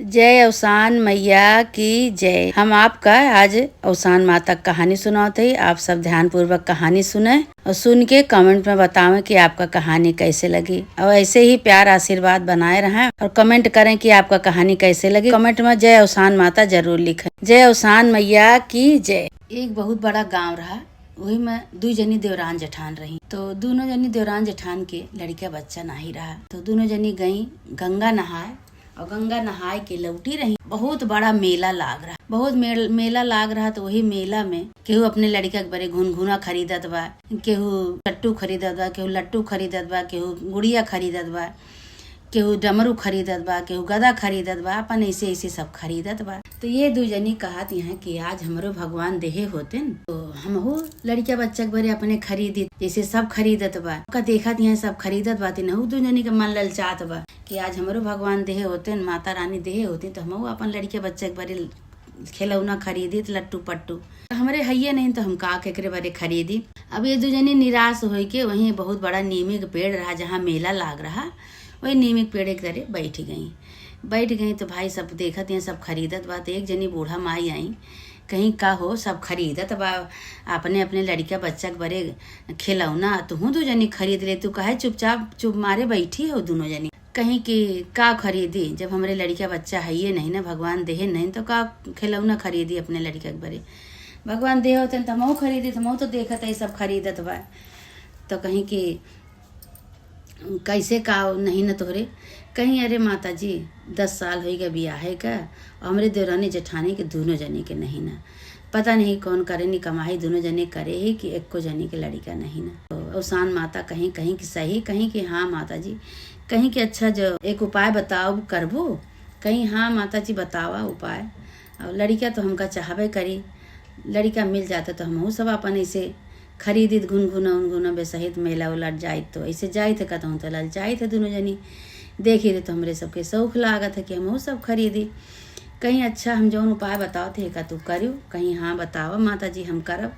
जय अवसान मैया की जय। हम आपका आज अवसान माता कहानी सुनाते हैं। आप सब ध्यान पूर्वक कहानी सुने और सुन के कमेंट में बतावें कि आपका कहानी कैसे लगी और ऐसे ही प्यार आशीर्वाद बनाए रहें और कमेंट करें कि आपका कहानी कैसे लगी। कमेंट में जय अवसान माता जरूर लिखें। जय अवसान मैया की जय। एक बहुत बड़ा गाँव रहा, वही में दू जनी देवरान जेठान रही। तो दोनों जनी देवरान जेठान के लड़का बच्चा नहीं रहा, तो दोनों जनी गई गंगा नहाए और गंगा नहाए के लौटी रही। बहुत बड़ा मेला लाग रहा, बहुत मेला लाग रहा। तो वही मेला में केहू अपने लड़का के बड़े घुनघुना खरीदत बा, केहू टट्टू खरीदत बा, केहू लट्टू खरीदत बा, केहू गुड़िया खरीदत बा, केहू डमरू खरीदत बा, केहू गदा खरीदत बा, अपन ऐसे ऐसे सब खरीदत बा। तो ये दू जनी कहत यहाँ कि आज हमरो भगवान देहे होते न, तो हमहू लड़का बच्चा के बड़े अपने खरीदी जैसे सब खरीदत बा। का देखत यहाँ सब खरीदत बा, नहू दू जनी के मन ललचात बा कि आज हमरो भगवान देहे होते न, माता रानी देहे होती तो हमहू अपन लड़के बच्चा के बड़े खिलौना खरीदी, लट्टू पट्टू हमारे हइये नहीं तो हम का केकरे बारे खरीदी। अब ये दू जनी निराश हो के वहीं बहुत बड़ा नीमी के पेड़ रहा जहाँ मेला लाग रहा, वही नीमी के पेड़ के तरह बैठ गई। तो भाई सब देखत हैं सब खरीदत बा। तो एक जनी बूढ़ा माई आई, कहीं का हो सब खरीदत बा अपने अपने लड़का बच्चा के बड़े खिलौना, तुहू दू जनी खरीद ले। तू कहे चुपचाप चुप मारे बैठी हो दोनों जनी, कहीं कि का खरीदी जब हमारे लड़का बच्चा है ये नहीं ना, भगवान देहे नहीं तो का खिलौना खरीदी अपने लड़का के बड़े। भगवान देहे होते तो हमहू खरीदी, तो हमहू तो देखत है सब खरीदत बा। तो कहीं कि कैसे का नहीं न तोहरे, कहीं अरे माता जी 10 साल हो गया बियाहे का और हमरे देवरानी जेठानी के दोनों जने के नहीं ना, पता नहीं कौन करे नहीं कमाई, दोनों जने करे ही कि एक को जने के लड़का नहीं ना। तो अवसान माता कहीं कहीं कि सही, कहीं कि हाँ माता जी, कहीं कि अच्छा जो एक उपाय बताओ करबो, कहीं हाँ माता जी बतावा उपाय। और लड़का तो हमका चाहबे करी, लड़का मिल जाता तो हमहू सब अपन ऐसे खरीदित घुनघुना बेसहित मेला उलट जाइत, तो ऐसे जाइत कहूँ तो लल जाइत है दोनों जनी देखी थे। तो हमरे सबके शौक लागत है कि हमहू सब खरीदी। कहीं अच्छा हम जौन उपाय बताओ थे का तू करियो, कहीं हाँ बतावा माता जी हम करब।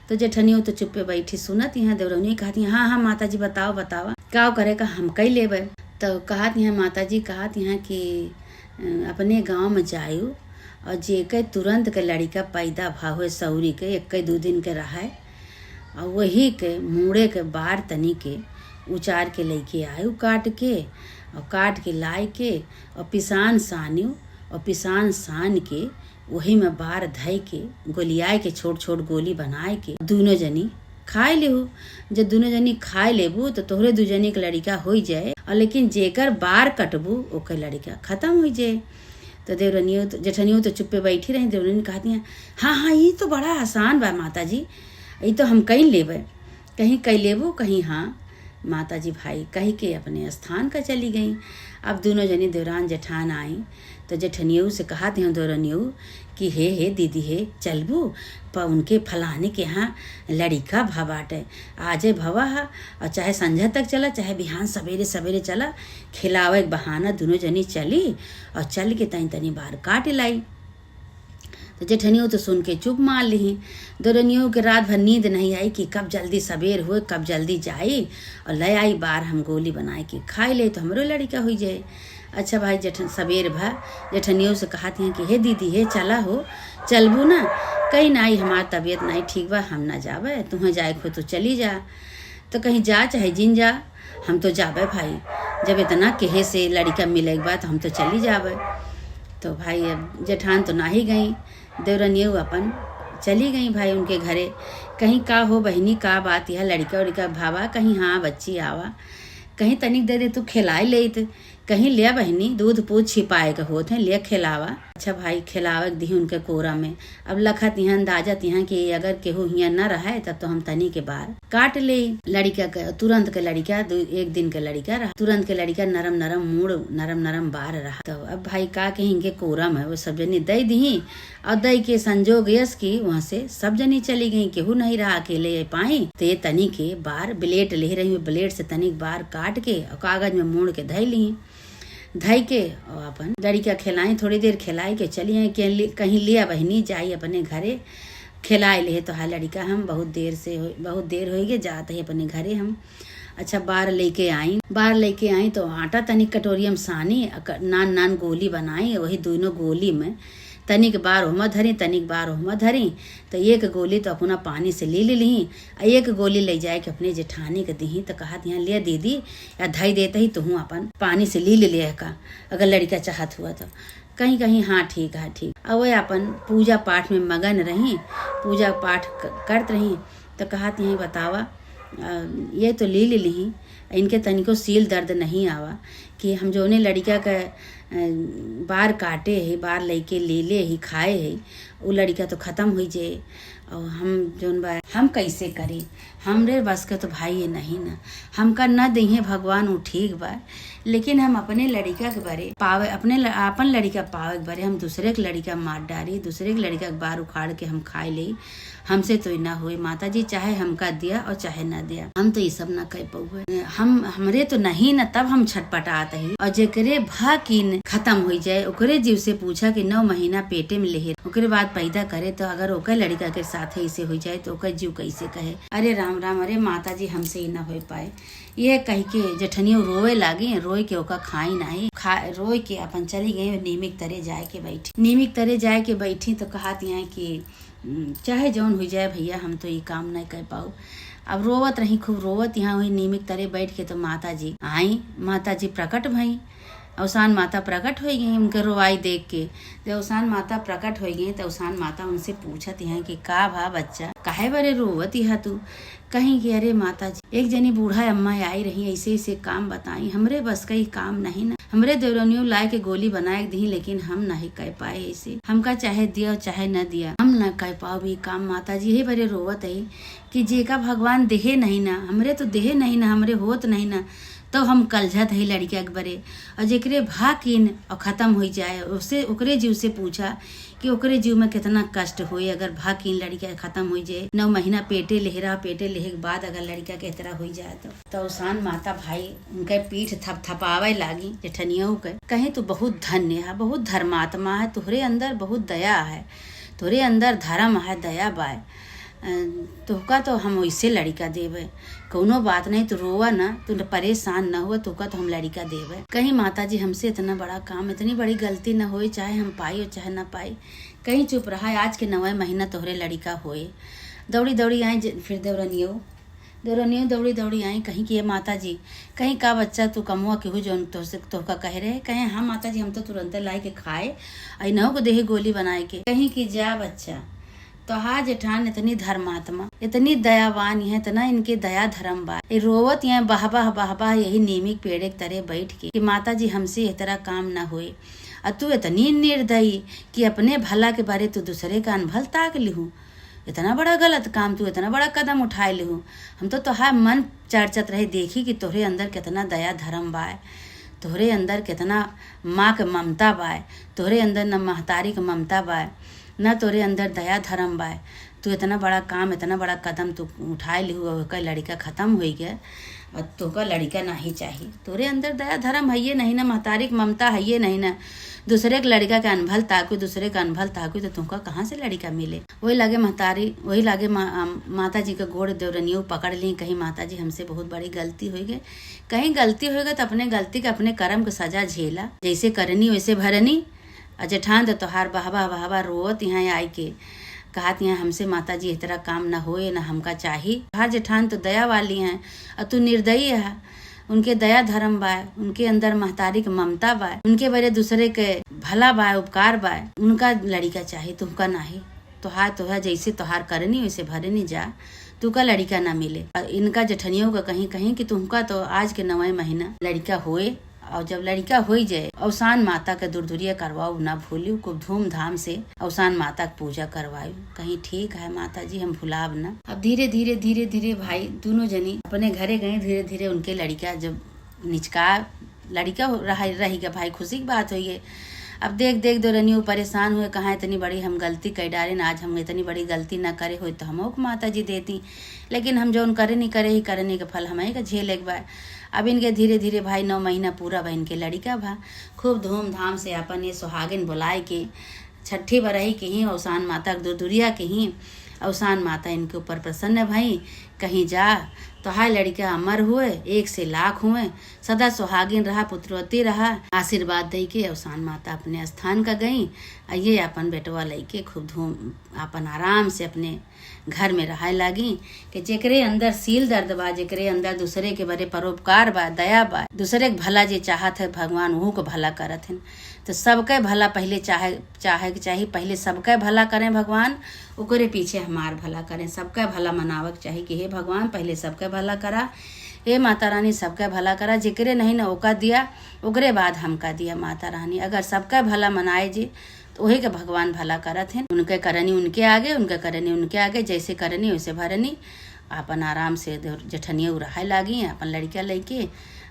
तो जेठनियो तो चुप्पे बैठी सुनत, यहाँ देवरौनी कहती हाँ हाँ माता जी बताओ बतावा का करे का हम कई लेबे। तो कहत यहाँ माता जी कहत यहाँ कि अपने गाँव में जायु और जेके तुरंत के लड़का पैदा भावे सौरी के 1-2 दिन के रहा और वही के मुड़े के बार तनी के उचार के लेके आयु काट के लाई के और पिसान सानियो और पिसान सान के वही में बार धई के गोलियाए के छोट छोट गोली बनाए के दोनों जनी खाए लेहू। जब दोनों जनी खाए लेबू तो तोहरे दू जनी के लड़का हो जाए, और लेकिन जेकर बार कटबू ओकर लड़का खत्म हो जाए। तो देवरनियो तो जेठनियो तो चुप्पे बैठी रही। देवरनी कहती हैं हाँ हाँ ये तो बड़ा आसान बा माता जी, ये तो हम कहीं लेबे, कहीं कई लेबू, कहीं हाँ माता जी भाई कही के अपने स्थान का चली गई। अब दोनों जनी देवरान जेठान आई तो जेठनियो से कहा थे देवरनियो कि हे दीदी हे चलबू पर उनके फलाने के यहाँ लड़का भवाटे आजे भवा है, और चाहे संझा तक चला चाहे बिहान सवेरे सवेरे चला, खिलावे बहाना दोनों जनी चली और चल के तनी बार काट लाई। तो जेठनियो तो सुन के चुप मार ली। देवरनियो के रात भर नींद नहीं आई कि कब जल्दी सवेर हो, कब जल्दी जाई और ले आई बार हम गोली बनाए के खाई ले तो हमरो लड़का हो जाए। अच्छा भाई सवेर भर जेठनियो से कहती हैं कि हे दीदी हे चला हो चलबू ना, कहीं ना आई हमार तबीयत नहीं ठीक बा, हम ना जावे, तुम्हें जाए खो तो चली जा। तो कहीं जा चाहे जिन जा, हम तो जावे भाई, जब इतना केहे से लड़का मिले के बाद हम तो चली जावे। तो भाई अब जेठान तो ना ही गई, देवरनियो अपन चली गई भाई उनके घरे। कहीं का हो बहनी का बात यह लड़का उड़का भावा, कहीं हाँ बच्ची आवा, कहीं तनिक दे तू खिलाई ले, कहीं लिया बहनी दूध पूछ छिपाए के होते हैं लिया खिलावा। अच्छा भाई खिलावे दी उनके कोरा में। अब लखत यहाँ अंदाजत यहाँ कि अगर केहू यहाँ न रहा तब तो हम तनी के बार काट ले लड़का के। तुरंत के लड़का 1 दिन के लड़का रहा, तुरंत के लड़का नरम नरम मूड नरम नरम बार रहा। तो अब भाई का के इनके कोरा में वो सब जनी दे दी और दई के संजोग यस की वहाँ से सब जनी चली गई, केहू नहीं रहा अकेले पाई। तो ये तनी के बार ब्लेड ले रही, ब्लेड से तनिक बार काट के और कागज में मोड़ के धई ली, धई के और अपन लड़का खिलाई, थोड़ी देर खिलाई के चली आई कहीं लिया बहनी जाई अपने घरे खिलाए ले। तो हाँ लड़का हम बहुत देर हो गए जाते हैं अपने घरे हम। अच्छा बार लेके आई तो आटा तनिक कटोरियम सानी नान नान गोली बनाई। वही दोनों गोली में तनिक बार होमा धरी तनिक बार होमा धरी। तो एक गोली तो अपना पानी से ले ली एक गोली ले जाए के अपने जेठानी के दी। तो कहा यहाँ ले दीदी या धई देते ही तो हूँ अपन पानी से ले का अगर लड़का चाहत हुआ तो कहीं कहीं हाँ ठीक है ठीक। अब वह अपन पूजा पाठ में मगन रही, पूजा पाठ करत रही। तो कहा यही बतावा ये तो ले ली इनके तनिको सील दर्द नहीं आवा कि हम जो लड़का का बार काटे है बार लेके ले ही खाए है वो लड़का तो ख़त्म हो जाए और हम जोन बा हम कैसे करी। हमरे बस के तो भाई ये नहीं ना हमका न दही भगवान वो ठीक बा, लेकिन हम अपने लड़का के बारे पावे अपन लड़का पावे के बारे हम दूसरे के लड़का मार डारी, दूसरे के लड़का के बार उखाड़ के हम खाए ले। हमसे तो ना हुए माता जी, चाहे हमका दिया और चाहे ना दिया हम तो ये सब ना कह पाए। हमरे तो नहीं न तब हम छटपटाते ही और जेकरे भाकीन खत्म हो जाए ओकरे जीव से पूछा कि 9 महीना पेटे में लेहे ओकरे बाद पैदा करे तो अगर ओकर लड़का के साथ ऐसे हो जाए तो ओकर जीव कैसे कहे। अरे राम राम, अरे माता जी हमसे ही ना हो पाए। ये कह के जेठनियों रोए लागी, रोए के ओका खाई नहीं रोए के अपन चली गई नीमिक तरे जाए के बैठी। तो कहती हैं कि चाहे जौन हो जाए भैया हम तो ये काम नहीं कर पाऊ। अब रोवत रही खूब रोवत यहाँ वही नीमिक तरे बैठ के। तो माता जी आई, माता जी प्रकट भई, अवसान माता प्रकट हो गई उनके रोवाई देख के। जब अवसान माता प्रकट हो गई तो अवसान माता उनसे पूछत हैं कि का भा बच्चा काहे बरे रोवत यहाँ तू। कहीं कि अरे माता जी एक जनी बूढ़ा अम्मा आई रही ऐसे ऐसे काम बताई, हमरे बस का ही काम नहीं ना, हमरे देवरनियों लाए के गोली बनाए दी लेकिन हम नहीं कह पाए ऐसे, हमका चाहे दिया चाहे न दिया हम न कह पाओ भी काम। माता जी यही बरे रोवत है कि जेका भगवान देहे नहीं ना, हमरे तो देहे नहीं ना, हमरे होत नहीं ना तो हम कलझत है लड़किया के बरे और जेकरे भाकीन और खत्म हो जाए उससे ओकरे जीव से पूछा कि ओकरे जीव में कितना कष्ट होए अगर भाकीन लड़का खत्म हो जाए। 9 महीना पेटे लेहे के बाद अगर लड़का के तरह हो जाए तो अवसान माता भाई उनके पीठ थपथपावे लागी जेठनियों के। कहीं तो बहुत धन्य है, बहुत धर्मात्मा है, तुहरे अंदर बहुत दया है, तुहरे अंदर धर्म है, दया बाय तुहका तो हम वैसे लड़का देवे, कौनो बात नहीं, तू रोवा ना, तू परेशान न हुआ, तुहका तो हम लड़का देवे। कहीं माता जी हमसे इतना बड़ा काम इतनी बड़ी गलती न होए, चाहे हम पाई और चाहे न पाई। कहीं चुप रहा, आज के 9 महीना तोहरे लड़का होए। दौड़ी दौड़ी आई फिर देवरनियों दौड़ी आई कहीं कि ये माता जी कहीं का बच्चा तू कमुआ केहू जो तोहका कह रहे। कहीं हाँ माता जी हम तो तुरंत लाई के खाए अनहो को देहे गोली बनाए के। कहीं कि जा बच्चा तो हाँ जेठान इतनी धर्मात्मा इतनी दयावान है, इतना इनके दया धर्म बा। रोवत यहाँ बाहबा यही नीमिक पेड़ के तरह बैठ के कि माता जी हमसे इस तरह काम न हुए और तू इतनी निर्दयी कि अपने भला के बारे तू दूसरे का अनभल ताक लिहूँ। इतना बड़ा गलत काम, तू इतना बड़ा कदम उठाए लिहूँ। हम तो तोहार मन चर्चत रहे देखी कि तोहरे अंदर कितना दया धर्म बा, तोहरे अंदर कितना माँ के ममता बा, तोहरे अंदर न महतारी के ममता बा, न तोरे अंदर दया धर्म बा। तू इतना बड़ा काम इतना बड़ा कदम तू उठाए लिहू और लड़का खत्म हो गया और तुका लड़का नहीं चाहिए। तोरे अंदर दया धर्म है ये नहीं ना, महतारी की ममता है ये नहीं ना, दूसरे के लड़का के अनभल ताकू तो तुमका कहाँ से लड़का मिले। वही लागे महतारी वही लागे माता जी का गोड़ देवरनियों पकड़ ली। कहीं माता जी हमसे बहुत बड़ी गलती हो गई, कहीं गलती हो गई तो अपने गलती का अपने कर्म का सजा झेला, जैसे करनी वैसे भरनी। जेठान तो तोहार बहबा रोवत यहाँ आई के कहत यहाँ हमसे माता जी इस तरह काम न होए न हमका चाहिए। हर जेठान तो दया वाली हैं और तू निर्दयी है, उनके दया धर्म बा, उनके अंदर महतारी के ममता बा, उनके बड़े दूसरे के भला बा उपकार बा, उनका लड़का चाहिए तुमका नहीं। तोहार जैसे तोहार करनी वैसे भरनी जा, तुका लड़का ना मिले। और इनका जेठनियों का कहीं कहीं कि तुमका तो आज के 9 महीना लड़का होए और जब लड़का हो जाए अवसान माता के दूरदूरिया करवाओ ना भूलियो, खूब धूमधाम से अवसान माता की पूजा करवायु। कहीं ठीक है माता जी हम भुलाब ना। अब धीरे धीरे भाई दोनों जनी अपने घरे गए। धीरे धीरे उनके लड़का जब निचका लड़का रही गया भाई, खुशी की बात हुई है। अब देख देवरनियों परेशान हुए, कहाँ इतनी बड़ी हम गलती कर डाले, आज हम इतनी बड़ी गलती ना करे हो तो हमो को माता जी देती, लेकिन हम जो करे नहीं करे ही करने के फल हमें का झेले के बा। अब इनके धीरे धीरे भाई 9 महीना पूरा बहन के लड़का भा, खूब धूमधाम से अपन ये सुहागिन बुलाए के छठी बरही के ही अवसान माता दूरदूरिया के ही अवसान माता इनके ऊपर प्रसन्न भाई कहीं जा तो हाय लड़का अमर हुए, एक से लाख हुए, सदा सुहागिन रहा, पुत्रवती रहा। आशीर्वाद दे के अवसान माता अपने स्थान का गई। ये अपन बेटवा लेके खूब धूम अपन आराम से अपने घर में रहाय लागी कि जेकरे अंदर सील दर्द बा, जेकरे अंदर दूसरे के बड़े परोपकार बा, दया बा, दूसरे के भला जे चाहत है भगवान वहू को भला करत हैं। तो सबके भला पहले चाहे पहले सबके भला करें भगवान, ओकरे पीछे हमार भला करें। सबका भला मनावक चाहिए कि हे भगवान पहले सबका भला करा, हे माता रानी सबका भला करा। जिक्रे नहीं न ओका दिया, ओकरे बाद हमका दिया माता रानी। अगर सबका भला मनाए जी तो वही के भगवान भला करत हैं। उनके करनी उनके आगे, उनके करनी उनके आगे, जैसे करनी वैसे भरनी। अपन आराम से जठनिया रहाय लागी अपन लड़किया लेके,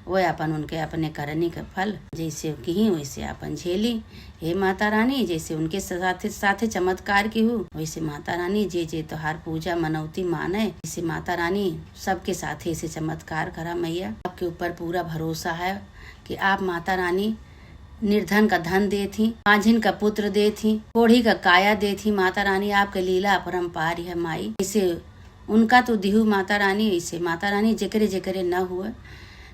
वो अपन उनके अपने करनी का फल जैसे की वैसे अपन झेली। हे माता रानी जैसे उनके साथे साथे चमत्कार की हो, वैसे माता रानी जे जे तोहार पूजा मनौती माने, जैसे माता रानी सबके साथे ऐसे चमत्कार करा। मैया आपके ऊपर पूरा भरोसा है कि आप माता रानी निर्धन का धन दे थी, माझिन का पुत्र दे थी, कोढ़ी का काया दे थी। माता रानी आपके लीला अपरंपार है माई। इसे उनका तो दिहु माता रानी, इसे माता रानी जेकरे जेकरे न हुए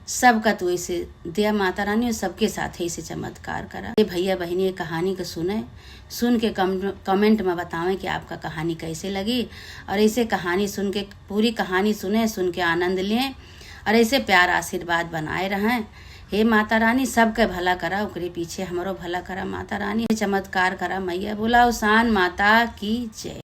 सबका तो इसे दिया माता रानी, और सबके साथ ही इसे चमत्कार करा। ये भैया बहनी कहानी को सुन के कमेंट में बतावें कि आपका कहानी कैसे लगी। और ऐसे कहानी सुन के पूरी कहानी सुन के आनंद लें और ऐसे प्यार आशीर्वाद बनाए रहें। हे माता रानी सबके भला करा, ओकरे पीछे हमारो भला करा माता रानी, चमत्कार करा मैया। बोला अवसान माता की जय।